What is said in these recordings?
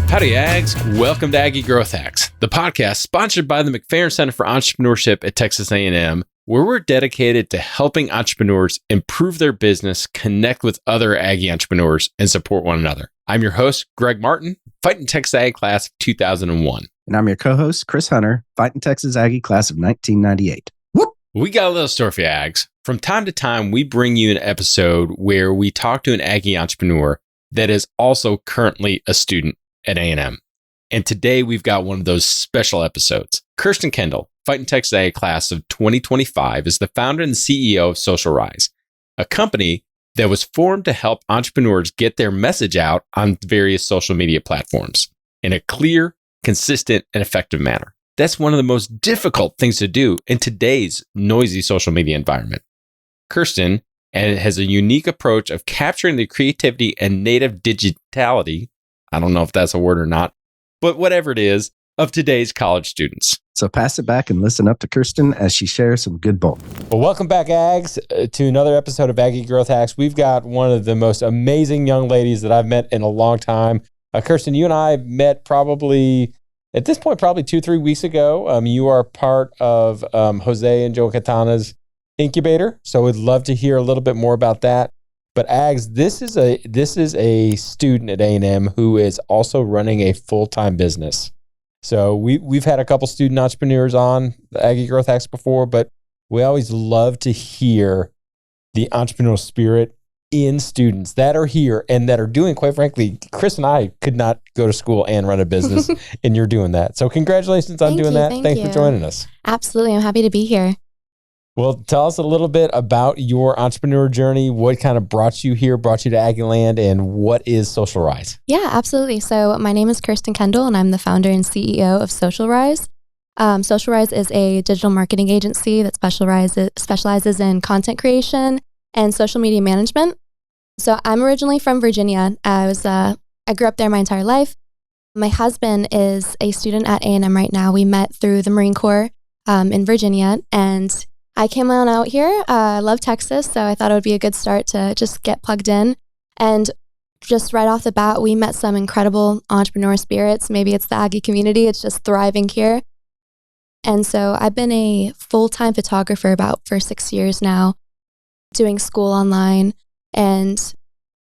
Howdy, Ags. Welcome to Aggie Growth Hacks, the podcast sponsored by the McFerrin Center for Entrepreneurship at Texas A&M, where we're dedicated to helping entrepreneurs improve their business, connect with other Aggie entrepreneurs, and support one another. I'm your host, Greg Martin, Fighting Texas Aggie class of 2001. And I'm your co-host, Chris Hunter, Fighting Texas Aggie class of 1998. Whoop! We got a little story for you, Ags. From time to time, we bring you an episode where we talk to an Aggie entrepreneur that is also currently a student at A&M. And today we've got one of those special episodes. Kirsten Kendall, Fighting Texas Aggie class of 2025, is the founder and CEO of Social Rise, a company that was formed to help entrepreneurs get their message out on various social media platforms in a clear, consistent, and effective manner. That's one of the most difficult things to do in today's noisy social media environment. Kirsten has a unique approach of capturing the creativity and native digitality, I don't know if that's a word or not, but whatever it is, of today's college students. So pass it back and listen up to Kirsten as she shares some good bull. Well, welcome back, Ags, to another episode of Aggie Growth Hacks. We've got one of the most amazing young ladies that I've met in a long time. Kirsten, you and I met probably 2-3 weeks ago. You are part of Jose and Joe Catana's incubator, so we'd love to hear a little bit more about that. But Ags, this is a student at A&M who is also running a full-time business. So we've had a couple student entrepreneurs on the Aggie Growth Hacks before, but we always love to hear the entrepreneurial spirit in students that are here and that are doing, quite frankly, Chris and I could not go to school and run a business, and you're doing that. So congratulations on doing that. Thanks for joining us. Absolutely. I'm happy to be here. Well, tell us a little bit about your entrepreneur journey. What kind of brought you here, brought you to Aggie Land, and what is Social Rise? Yeah, absolutely. So my name is Kirsten Kendall, and I'm the founder and CEO of Social Rise. Social Rise is a digital marketing agency that specializes in content creation and social media management. So I'm originally from Virginia. I grew up there my entire life. My husband is a student at A&M right now. We met through the Marine Corps in Virginia, and I came on out here. I love Texas, so I thought it would be a good start to just get plugged in. And just right off the bat, we met some incredible entrepreneur spirits. Maybe it's the Aggie community. It's just thriving here. And so I've been a full-time photographer for 6 years now, doing school online. And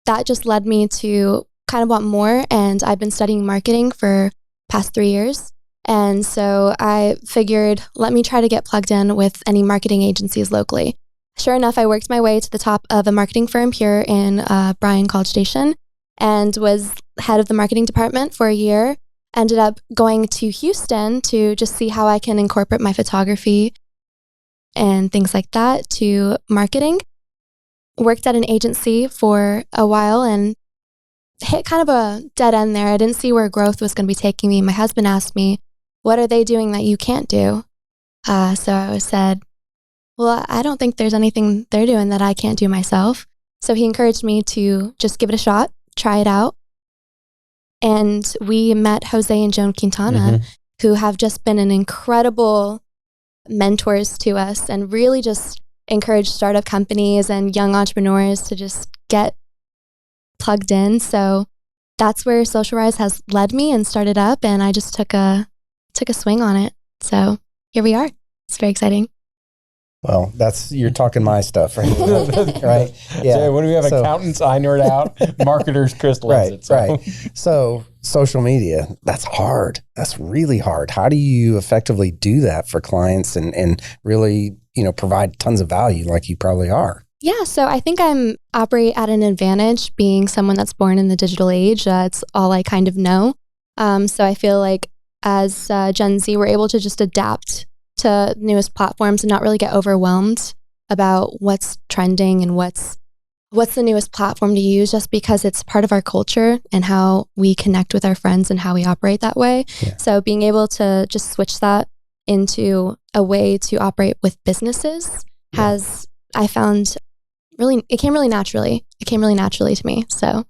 that just led me to kind of want more. And I've been studying marketing for past 3 years. And so I figured, let me try to get plugged in with any marketing agencies locally. Sure enough, I worked my way to the top of a marketing firm here in Bryan College Station and was head of the marketing department for a year. Ended up going to Houston to just see how I can incorporate my photography and things like that to marketing. Worked at an agency for a while and hit kind of a dead end there. I didn't see where growth was going to be taking me. My husband asked me, what are they doing that you can't do? So I said, well, I don't think there's anything they're doing that I can't do myself. So he encouraged me to just give it a shot, try it out. And we met Jose and Joan Quintana, who have just been an incredible mentors to us and really just encourage startup companies and young entrepreneurs to just get plugged in. So that's where Social Rise has led me and started up, and I just took a swing on it. So here we are. It's very exciting. Well, you're talking my stuff, right? Right. Yeah. So when we have accountants, I nerd out. Marketers, Chris loves it. So. Right. So social media, that's hard. That's really hard. How do you effectively do that for clients and really, provide tons of value like you probably are? Yeah, so I think I'm operate at an advantage being someone that's born in the digital age. It's all I kind of know. So I feel like as Gen Z, we're able to just adapt to newest platforms and not really get overwhelmed about what's trending and what's the newest platform to use, just because it's part of our culture and how we connect with our friends and how we operate that way. Yeah. So being able to just switch that into a way to operate with businesses I found it came really naturally. It came really naturally to me. So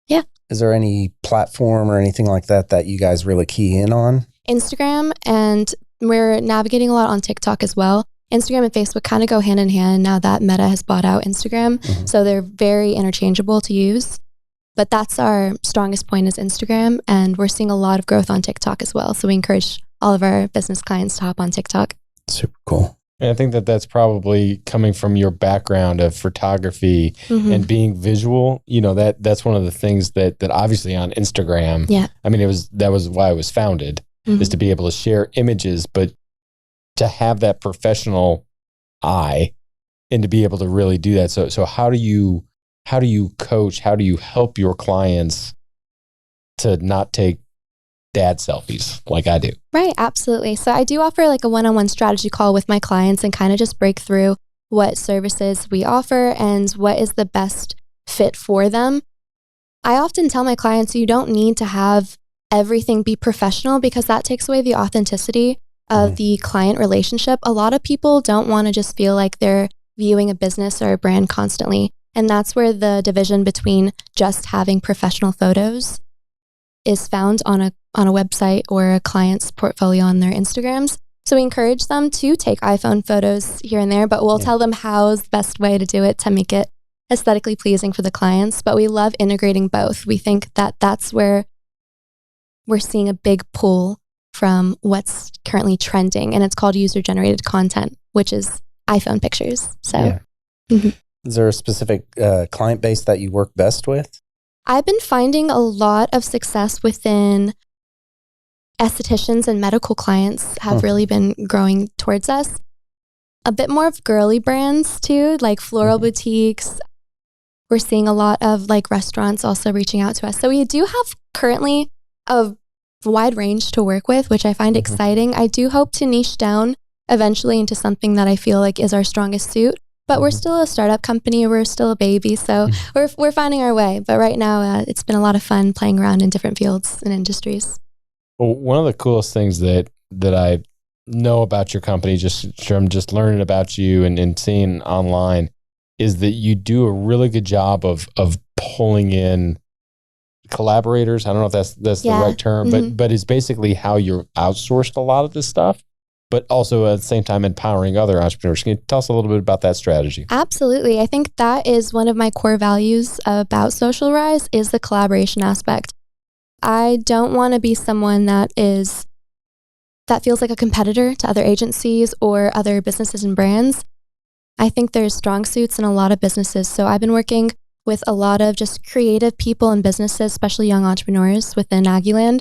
yeah. Is there any platform or anything like that you guys really key in on? Instagram, and we're navigating a lot on TikTok as well. Instagram and Facebook kind of go hand in hand now that Meta has bought out Instagram. Mm-hmm. So they're very interchangeable to use. But that's our strongest point is Instagram. And we're seeing a lot of growth on TikTok as well. So we encourage all of our business clients to hop on TikTok. Super cool. And I think that that's probably coming from your background of photography and being visual. You know, that's one of the things that obviously on Instagram, I mean, that was why it was founded, is to be able to share images, but to have that professional eye and to be able to really do that. So how do you coach, how do you help your clients to not take dad selfies like I do? Right, absolutely. So I do offer like a one-on-one strategy call with my clients and kind of just break through what services we offer and what is the best fit for them. I often tell my clients you don't need to have everything be professional because that takes away the authenticity of the client relationship. A lot of people don't want to just feel like they're viewing a business or a brand constantly. And that's where the division between just having professional photos is found on a website or a client's portfolio on their Instagrams. So we encourage them to take iPhone photos here and there, but we'll tell them how's the best way to do it to make it aesthetically pleasing for the clients. But we love integrating both. We think that that's where we're seeing a big pull from what's currently trending, and it's called user-generated content, which is iPhone pictures. So Is there a specific client base that you work best with? I've been finding a lot of success within estheticians and medical clients have really been growing towards us. A bit more of girly brands too, like floral boutiques. We're seeing a lot of like restaurants also reaching out to us. So we do have currently a wide range to work with, which I find exciting. I do hope to niche down eventually into something that I feel like is our strongest suit. But we're still a startup company. We're still a baby. So we're finding our way. But right now, it's been a lot of fun playing around in different fields and industries. Well, one of the coolest things that I know about your company, just from just learning about you and seeing online, is that you do a really good job of pulling in collaborators. I don't know if that's the right term, but it's basically how you're outsourced a lot of this stuff, but also at the same time empowering other entrepreneurs. Can you tell us a little bit about that strategy? Absolutely. I think that is one of my core values about Social Rise is the collaboration aspect. I don't want to be someone that feels like a competitor to other agencies or other businesses and brands. I think there's strong suits in a lot of businesses. So I've been working with a lot of just creative people and businesses, especially young entrepreneurs within Aggieland.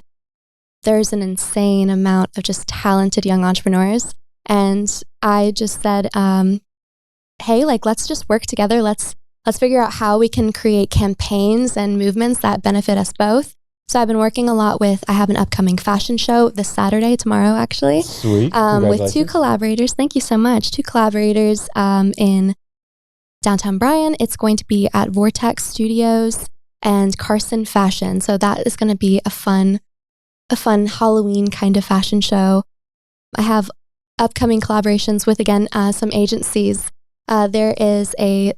There's an insane amount of just talented young entrepreneurs. And I just said, hey, like, let's just work together. Let's figure out how we can create campaigns and movements that benefit us both. So I've been working a lot I have an upcoming fashion show this Saturday, tomorrow, actually. Sweet. With two collaborators. Thank you so much. Two collaborators in downtown Bryan. It's going to be at Vortex Studios and Carson Fashion. So that is going to be a fun Halloween kind of fashion show. I have upcoming collaborations with, again, some agencies. There is a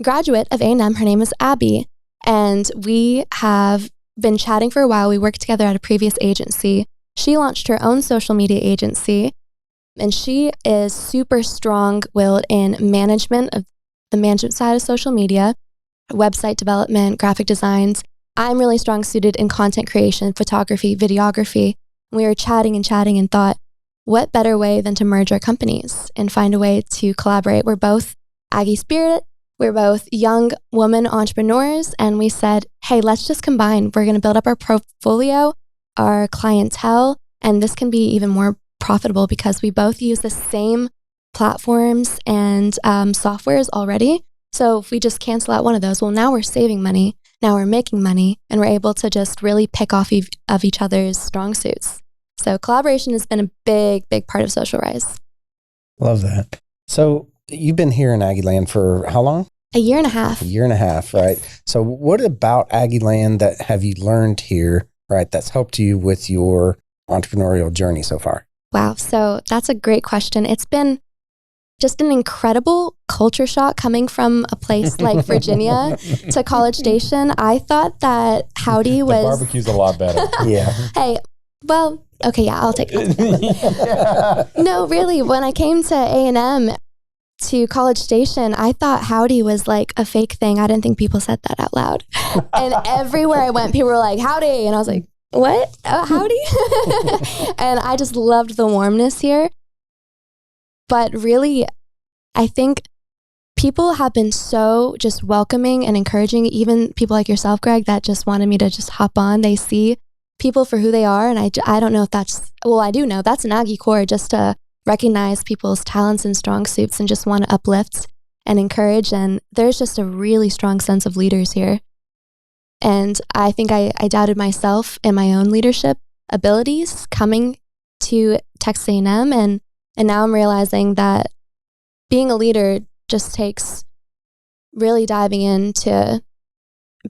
graduate of A&M. Her name is Abby. And we have been chatting for a while. We worked together at a previous agency. She launched her own social media agency. And she is super strong-willed in management of the management side of social media, website development, graphic designs. I'm really strong suited in content creation, photography, videography. We were chatting and thought, what better way than to merge our companies and find a way to collaborate? We're both Aggie Spirit. We're both young women entrepreneurs. And we said, hey, let's just combine. We're going to build up our portfolio, our clientele, and this can be even more profitable because we both use the same platforms and softwares already. So if we just cancel out one of those, well, now we're saving money. Now we're making money and we're able to just really pick off of each other's strong suits. So collaboration has been a big, big part of Social Rise. Love that. So you've been here in Aggieland for how long? A year and a half. A year and a half, right? So what about Aggieland that have you learned here, right, that's helped you with your entrepreneurial journey so far? Wow. So that's a great question. It's been just an incredible culture shock coming from a place like Virginia to College Station. I thought that Howdy was... The barbecue's a lot better. Yeah. Hey, well, okay, yeah, I'll take that. No, really, when I came to A&M, to College Station, I thought howdy was like a fake thing. I didn't think people said that out loud. And everywhere I went, people were like, howdy. And I was like, what? Howdy? And I just loved the warmness here. But really, I think people have been so just welcoming and encouraging, even people like yourself, Greg, that just wanted me to just hop on. They see people for who they are. And I don't know if that's, well, I do know that's an Aggie core, just to recognize people's talents and strong suits and just want to uplift and encourage. And there's just a really strong sense of leaders here. And I think I doubted myself and my own leadership abilities coming to Texas A&M. And now I'm realizing that being a leader just takes really diving into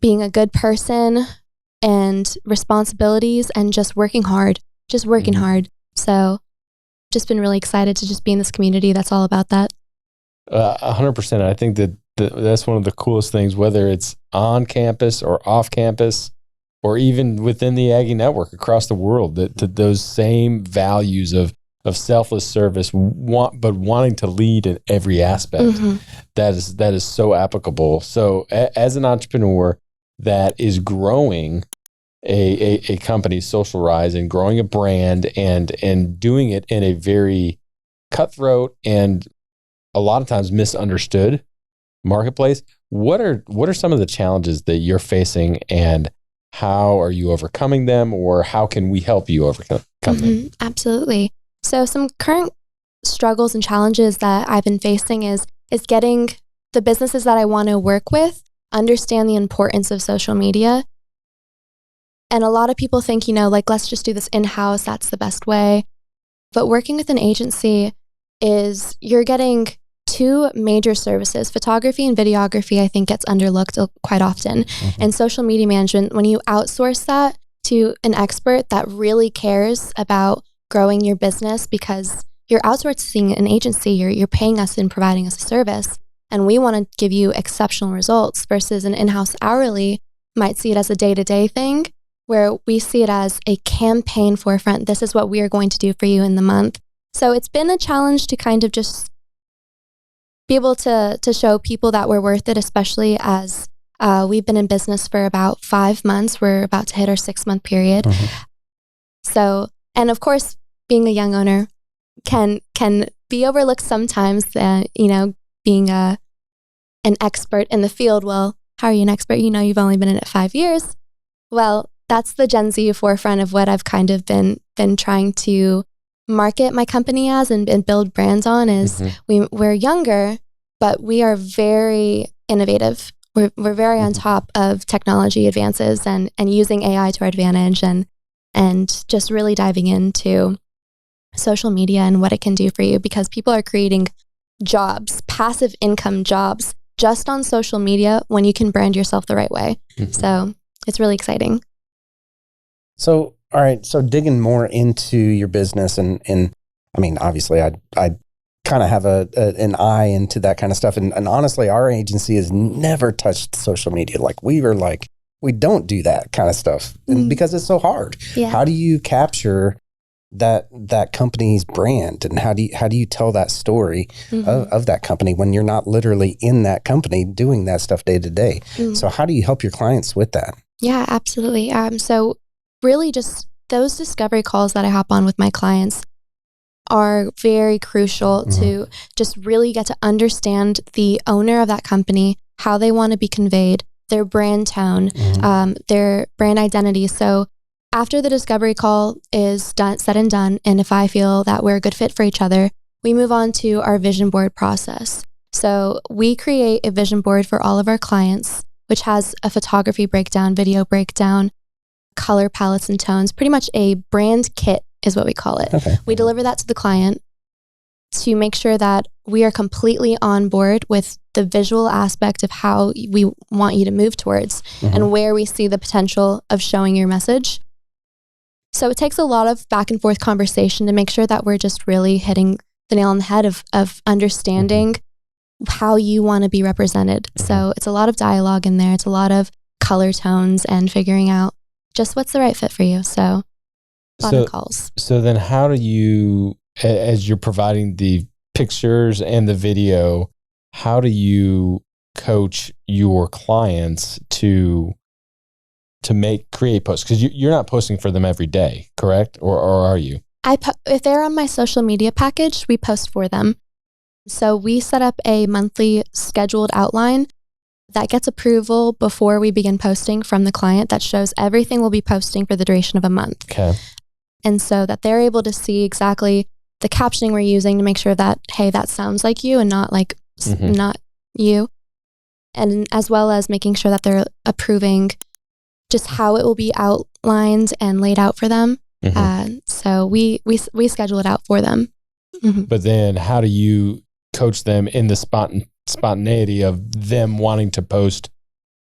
being a good person and responsibilities and just working hard, hard. So just been really excited to just be in this community that's all about that. 100%. I think that that's one of the coolest things, whether it's on campus or off campus, or even within the Aggie network across the world, that those same values of selfless service, but wanting to lead in every aspect. That is so applicable. So as an entrepreneur that is growing a company, Social Rise, and growing a brand and doing it in a very cutthroat and a lot of times misunderstood marketplace, what are some of the challenges that you're facing, and how are you overcoming them, or how can we help you overcome them? Absolutely. So some current struggles and challenges that I've been facing is getting the businesses that I want to work with understand the importance of social media. And a lot of people think, like, let's just do this in-house. That's the best way. But working with an agency is you're getting two major services. Photography and videography, I think, gets underlooked quite often. And social media management, when you outsource that to an expert that really cares about growing your business, because you're outsourcing an agency, you're paying us and providing us a service, and we want to give you exceptional results, versus an in-house hourly might see it as a day-to-day thing, where we see it as a campaign forefront. This is what we are going to do for you in the month. So it's been a challenge to kind of just be able to show people that we're worth it, especially as we've been in business for about 5 months. We're about to hit our 6-month period. So, and of course, being a young owner can be overlooked sometimes, being an expert in the field. Well, how are you an expert? You've only been in it 5 years. Well, that's the Gen Z forefront of what I've kind of been trying to market my company as and build brands on is we're younger, but we are very innovative. We're very on top of technology advances and using AI to our advantage and just really diving into social media and what it can do for you, because people are creating jobs, passive income jobs, just on social media when you can brand yourself the right way. So it's really exciting. So, all right. So digging more into your business and I mean, obviously I kind of have an eye into that kind of stuff. And honestly, our agency has never touched social media. We don't do that kind of stuff because it's so hard. Yeah. How do you capture that company's brand, and how do you tell that story of that company when you're not literally in that company doing that stuff day to day? So how do you help your clients with that? Yeah, absolutely. So really just those discovery calls that I hop on with my clients are very crucial to just really get to understand the owner of that company, how they want to be conveyed, their brand tone, their brand identity. So after the discovery call is done, said and done, and if I feel that we're a good fit for each other, we move on to our vision board process. So we create a vision board for all of our clients, which has a photography breakdown, video breakdown, color palettes and tones, pretty much a brand kit is what we call it. Okay. We deliver that to the client to make sure that we are completely on board with the visual aspect of how we want you to move towards and where we see the potential of showing your message. So it takes a lot of back and forth conversation to make sure that we're just really hitting the nail on the head of understanding how you want to be represented. So it's a lot of dialogue in there. It's a lot of color tones and figuring out just what's the right fit for you. So a lot of calls. So then how do you, as you're providing the pictures and the video, how do you coach your clients to create posts? Because you're not posting for them every day, correct? Or are you? If they're on my social media package, we post for them. So we set up a monthly scheduled outline that gets approval before we begin posting from the client that shows everything we'll be posting for the duration of a month. Okay. And so that they're able to see exactly the captioning we're using to make sure that, hey, that sounds like you and not like not you. And as well as making sure that they're approving just how it will be outlined and laid out for them. So we schedule it out for them. But then how do you coach them in the spontaneity of them wanting to post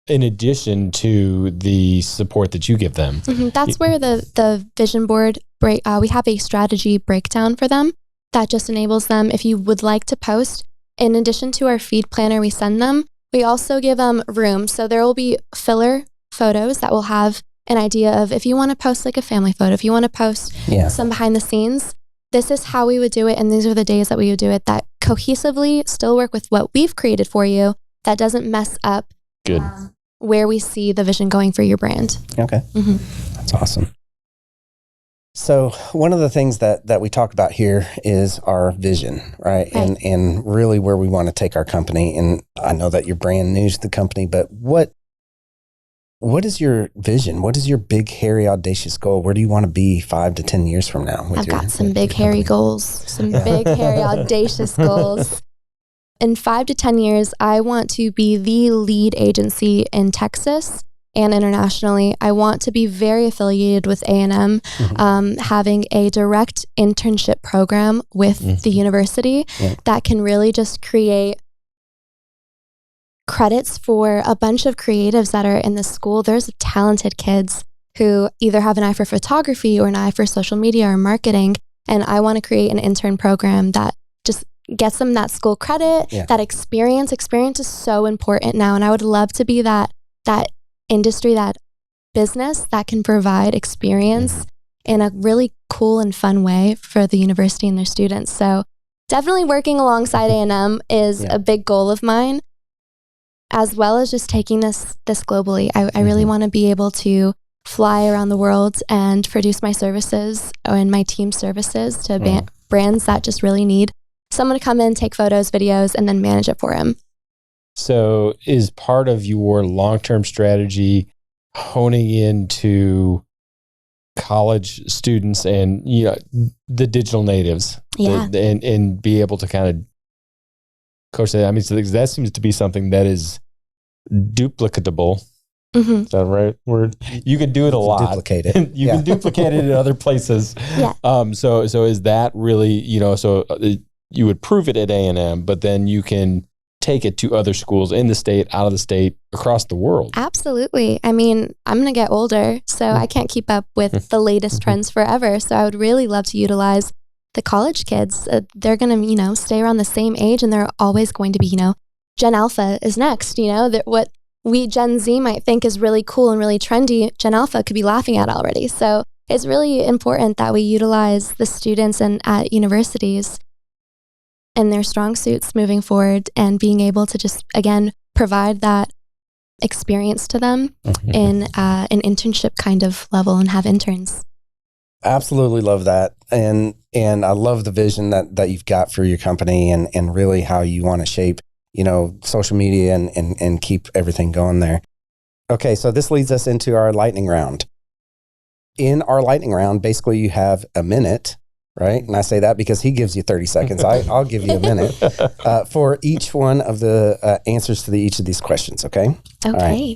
in addition to the support that you give them? That's where the vision board we have a strategy breakdown for them that just enables them, if you would like to post, in addition to our feed planner we send them, we also give them room. So there will be filler photos that will have an idea of, if you want to post like a family photo, if you want to post some behind the scenes, this is how we would do it. And these are the days that we would do it that cohesively still work with what we've created for you, that doesn't mess up where we see the vision going for your brand. Okay. That's awesome. So one of the things that we talk about here is our vision, right? And really where we want to take our company. And I know that you're brand new to the company, but what is your vision? What is your big, hairy, audacious goal? Where do you want to be 5 to 10 years from now? I've got some big, hairy goals, some big, hairy, audacious goals. In 5 to 10 years, I want to be the lead agency in Texas and internationally. I want to be very affiliated with A&M, having a direct internship program with the university that can really just create credits for a bunch of creatives that are in the school. There's talented kids who either have an eye for photography or an eye for social media or marketing. And I want to create an intern program that just gets them that school credit, that experience. Experience is so important now. And I would love to be that industry, that business that can provide experience in a really cool and fun way for the university and their students. So definitely working alongside A&M is a big goal of mine, as well as just taking this globally. I really want to be able to fly around the world and produce my services and my team services to brands that just really need someone to come in, take photos, videos, and then manage it for them. So is part of your long-term strategy honing into college students and the digital natives and be able to kind of coach that? I mean, so that seems to be something that is duplicatable. Is that the right word? You can do it a lot. Duplicate it. You can duplicate it in other places. So is that really, so you would prove it at A&M, but then you can take it to other schools in the state, out of the state, across the world. Absolutely. I mean, I'm going to get older, so I can't keep up with the latest trends forever. So I would really love to utilize the college kids. They're going to, stay around the same age, and they're always going to be, Gen Alpha is next. What we Gen Z might think is really cool and really trendy, Gen Alpha could be laughing at already. So it's really important that we utilize the students and at universities and their strong suits moving forward, and being able to just, again, provide that experience to them in an internship kind of level and have interns. Absolutely love that. And I love the vision that you've got for your company and really how you want to shape, social media and keep everything going there. Okay, so this leads us into our lightning round. In our lightning round, basically you have a minute, right? And I say that because he gives you 30 seconds. I'll give you a minute for each one of the answers to each of these questions, okay? Okay. All right.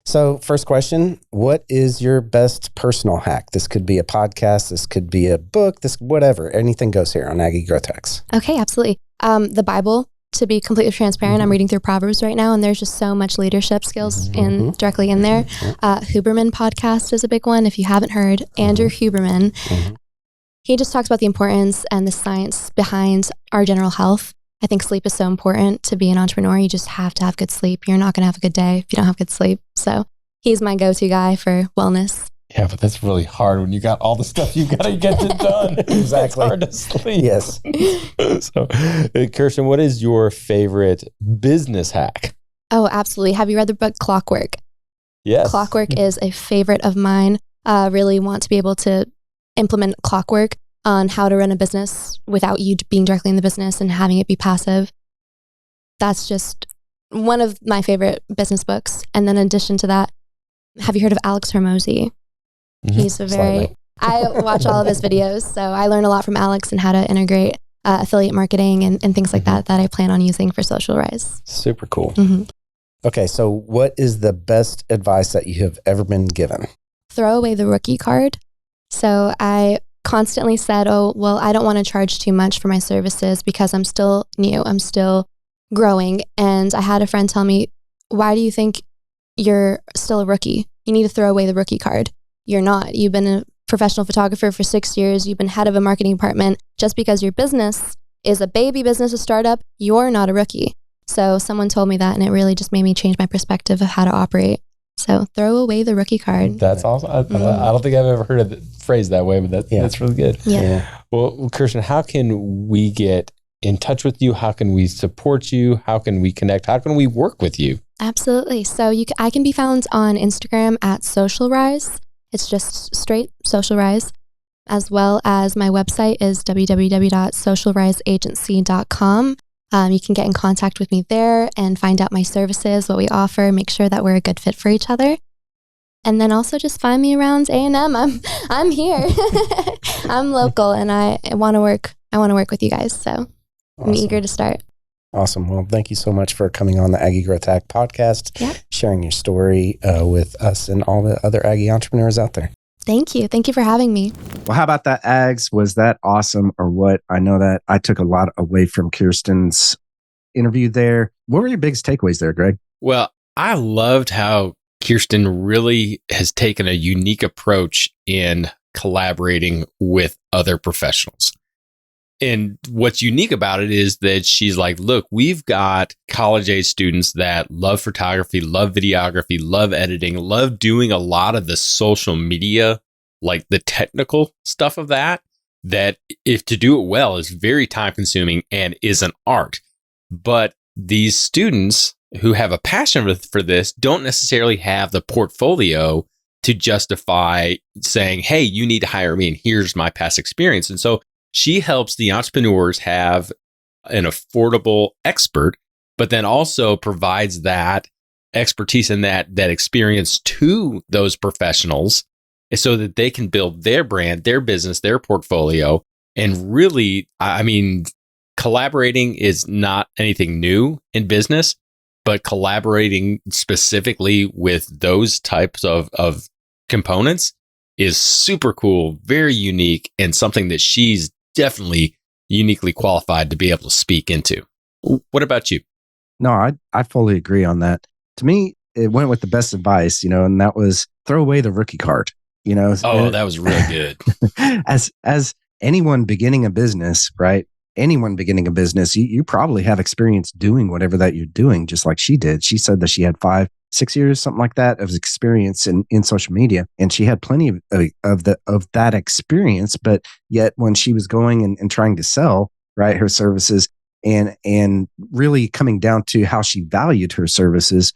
So first question, what is your best personal hack? This could be a podcast. This could be a book. This, whatever. Anything goes here on Aggie Growth Hacks. Okay, absolutely. The Bible, to be completely transparent, I'm reading through Proverbs right now, and there's just so much leadership skills directly in there. Huberman podcast is a big one. If you haven't heard, Andrew Huberman, he just talks about the importance and the science behind our general health. I think sleep is so important to be an entrepreneur. You just have to have good sleep. You're not going to have a good day if you don't have good sleep. So he's my go-to guy for wellness. Yeah, but that's really hard when you got all the stuff you got to get it done. Exactly. It's hard to sleep. Yes. So, Kirsten, what is your favorite business hack? Oh, absolutely. Have you read the book Clockwork? Yes. Clockwork is a favorite of mine. Really want to be able to implement clockwork on how to run a business without you being directly in the business and having it be passive. That's just one of my favorite business books. And then in addition to that, have you heard of Alex Hormozy? He's a very, I watch all of his videos. So I learn a lot from Alex and how to integrate affiliate marketing and things like that I plan on using for Social Rise. Super cool. Okay, so what is the best advice that you have ever been given? Throw away the rookie card. So I constantly said, oh, well, I don't want to charge too much for my services because I'm still new. I'm still growing. And I had a friend tell me, why do you think you're still a rookie? You need to throw away the rookie card. You're not. You've been a professional photographer for 6 years. You've been head of a marketing department. Just because your business is a baby business, a startup, you're not a rookie. So someone told me that, and it really just made me change my perspective of how to operate. So throw away the rookie card. That's awesome. I don't think I've ever heard it phrased that way, but that's really good. Yeah. Well, Kirsten, how can we get in touch with you? How can we support you? How can we connect? How can we work with you? Absolutely. So I can be found on Instagram at Social Rise. It's just straight Social Rise, as well as my website is www.socialriseagency.com. You can get in contact with me there and find out my services, what we offer, make sure that we're a good fit for each other. And then also just find me around A&M. I'm here. I'm local and I want to work with you guys. So I'm eager to start. Awesome. Well, thank you so much for coming on the Aggie Growth Hack podcast, sharing your story with us and all the other Aggie entrepreneurs out there. Thank you. Thank you for having me. Well, how about that, Ags? Was that awesome or what? I know that I took a lot away from Kirsten's interview there. What were your biggest takeaways there, Greg? Well, I loved how Kirsten really has taken a unique approach in collaborating with other professionals. And what's unique about it is that she's like, look, we've got college age students that love photography, love videography, love editing, love doing a lot of the social media, like the technical stuff of that if to do it well is very time consuming and is an art. But these students who have a passion for this don't necessarily have the portfolio to justify saying, hey, you need to hire me and here's my past experience. And so she helps the entrepreneurs have an affordable expert, but then also provides that expertise and that experience to those professionals so that they can build their brand, their business, their portfolio. And really, I mean, collaborating is not anything new in business, but collaborating specifically with those types of components is super cool, very unique, and something that she's definitely uniquely qualified to be able to speak into. What about you? No, I fully agree on that. To me, it went with the best advice, and that was throw away the rookie card. Oh, that was really good. As anyone beginning a business, right? Anyone beginning a business, you probably have experience doing whatever that you're doing, just like she did. She said that she had 5-6 years, something like that, of experience in social media, and she had plenty of that experience. But yet, when she was going and trying to sell, right, her services, and really coming down to how she valued her services,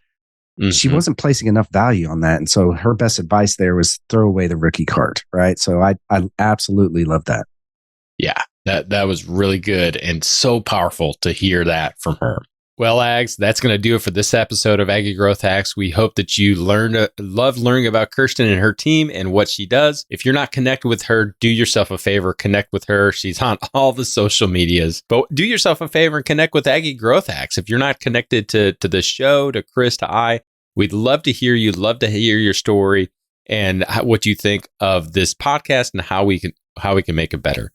she wasn't placing enough value on that. And so her best advice there was throw away the rookie card, right? So I absolutely love that. Yeah, that was really good and so powerful to hear that from her. Well, Ags, that's going to do it for this episode of Aggie Growth Hacks. We hope that you love learning about Kirsten and her team and what she does. If you're not connected with her, do yourself a favor, connect with her. She's on all the social medias. But do yourself a favor and connect with Aggie Growth Hacks. If you're not connected to the show, to Chris, to I, we'd love to hear you, love to hear your story and what you think of this podcast and how we can make it better.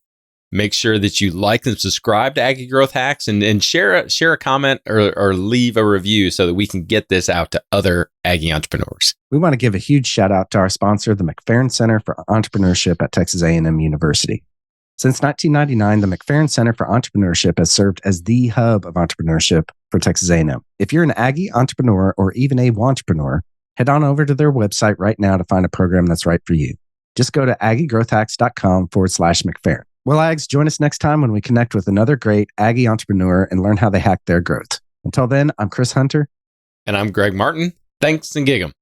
Make sure that you like and subscribe to Aggie Growth Hacks and share a comment or leave a review so that we can get this out to other Aggie entrepreneurs. We want to give a huge shout out to our sponsor, the McFerrin Center for Entrepreneurship at Texas A&M University. Since 1999, the McFerrin Center for Entrepreneurship has served as the hub of entrepreneurship for Texas A&M. If you're an Aggie entrepreneur or even a wantrepreneur, Head on over to their website right now to find a program that's right for you. Just go to aggiegrowthhacks.com/McFerrin. Well, Ags, join us next time when we connect with another great Aggie entrepreneur and learn how they hack their growth. Until then, I'm Chris Hunter. And I'm Greg Martin. Thanks and gig 'em.